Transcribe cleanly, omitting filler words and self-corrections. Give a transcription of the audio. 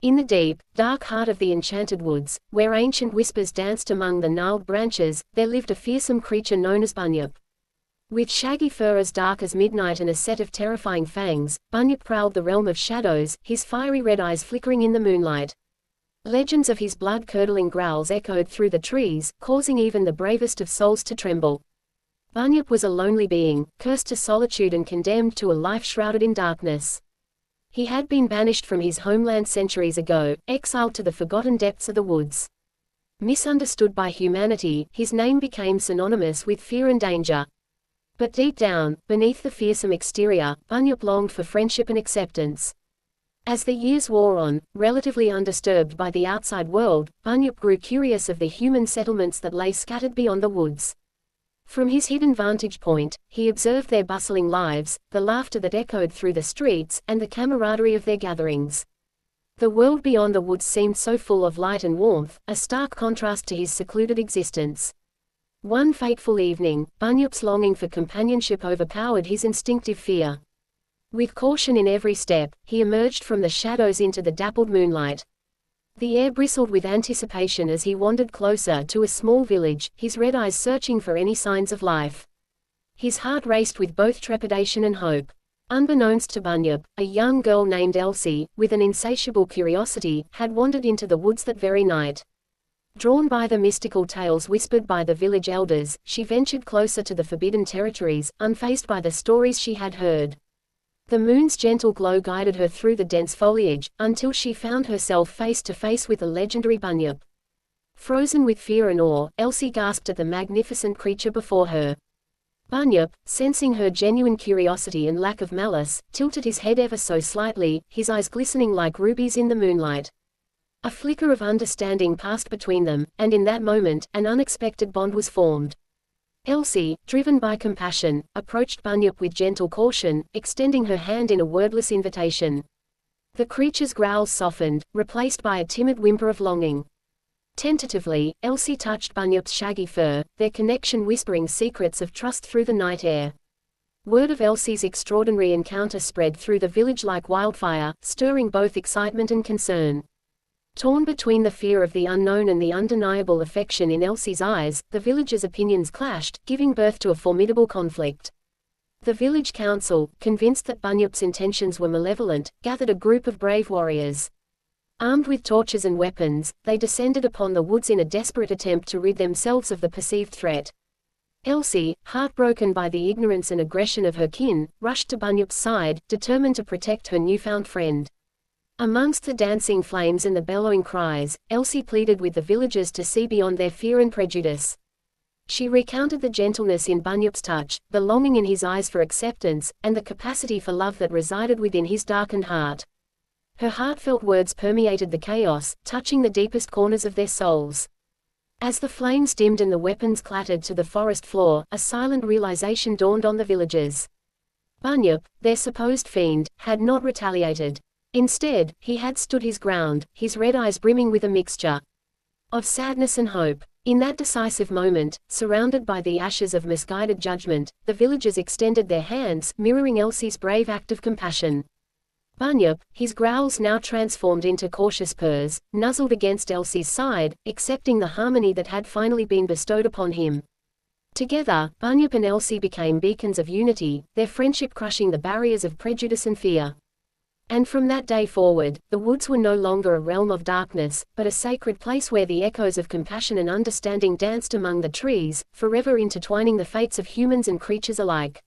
In the deep, dark heart of the enchanted woods, where ancient whispers danced among the gnarled branches, there lived a fearsome creature known as Bunyip. With shaggy fur as dark as midnight and a set of terrifying fangs, Bunyip prowled the realm of shadows, his fiery red eyes flickering in the moonlight. Legends of his blood-curdling growls echoed through the trees, causing even the bravest of souls to tremble. Bunyip was a lonely being, cursed to solitude and condemned to a life shrouded in darkness. He had been banished from his homeland centuries ago, exiled to the forgotten depths of the woods. Misunderstood by humanity, his name became synonymous with fear and danger. But deep down, beneath the fearsome exterior, Bunyip longed for friendship and acceptance. As the years wore on, relatively undisturbed by the outside world, Bunyip grew curious of the human settlements that lay scattered beyond the woods. From his hidden vantage point, he observed their bustling lives, the laughter that echoed through the streets, and the camaraderie of their gatherings. The world beyond the woods seemed so full of light and warmth, a stark contrast to his secluded existence. One fateful evening, Bunyip's longing for companionship overpowered his instinctive fear. With caution in every step, he emerged from the shadows into the dappled moonlight. The air bristled with anticipation as he wandered closer to a small village, his red eyes searching for any signs of life. His heart raced with both trepidation and hope. Unbeknownst to Bunyip, a young girl named Elsie, with an insatiable curiosity, had wandered into the woods that very night. Drawn by the mystical tales whispered by the village elders, she ventured closer to the forbidden territories, unfazed by the stories she had heard. The moon's gentle glow guided her through the dense foliage, until she found herself face to face with the legendary Bunyip. Frozen with fear and awe, Elsie gasped at the magnificent creature before her. Bunyip, sensing her genuine curiosity and lack of malice, tilted his head ever so slightly, his eyes glistening like rubies in the moonlight. A flicker of understanding passed between them, and in that moment, an unexpected bond was formed. Elsie, driven by compassion, approached Bunyip with gentle caution, extending her hand in a wordless invitation. The creature's growls softened, replaced by a timid whimper of longing. Tentatively, Elsie touched Bunyip's shaggy fur, their connection whispering secrets of trust through the night air. Word of Elsie's extraordinary encounter spread through the village like wildfire, stirring both excitement and concern. Torn between the fear of the unknown and the undeniable affection in Elsie's eyes, the villagers' opinions clashed, giving birth to a formidable conflict. The village council, convinced that Bunyip's intentions were malevolent, gathered a group of brave warriors. Armed with torches and weapons, they descended upon the woods in a desperate attempt to rid themselves of the perceived threat. Elsie, heartbroken by the ignorance and aggression of her kin, rushed to Bunyip's side, determined to protect her newfound friend. Amongst the dancing flames and the bellowing cries, Elsie pleaded with the villagers to see beyond their fear and prejudice. She recounted the gentleness in Bunyip's touch, the longing in his eyes for acceptance, and the capacity for love that resided within his darkened heart. Her heartfelt words permeated the chaos, touching the deepest corners of their souls. As the flames dimmed and the weapons clattered to the forest floor, a silent realization dawned on the villagers. Bunyip, their supposed fiend, had not retaliated. Instead, he had stood his ground, his red eyes brimming with a mixture of sadness and hope. In that decisive moment, surrounded by the ashes of misguided judgment, the villagers extended their hands, mirroring Elsie's brave act of compassion. Bunyip, his growls now transformed into cautious purrs, nuzzled against Elsie's side, accepting the harmony that had finally been bestowed upon him. Together, Bunyip and Elsie became beacons of unity, their friendship crushing the barriers of prejudice and fear. And from that day forward, the woods were no longer a realm of darkness, but a sacred place where the echoes of compassion and understanding danced among the trees, forever intertwining the fates of humans and creatures alike.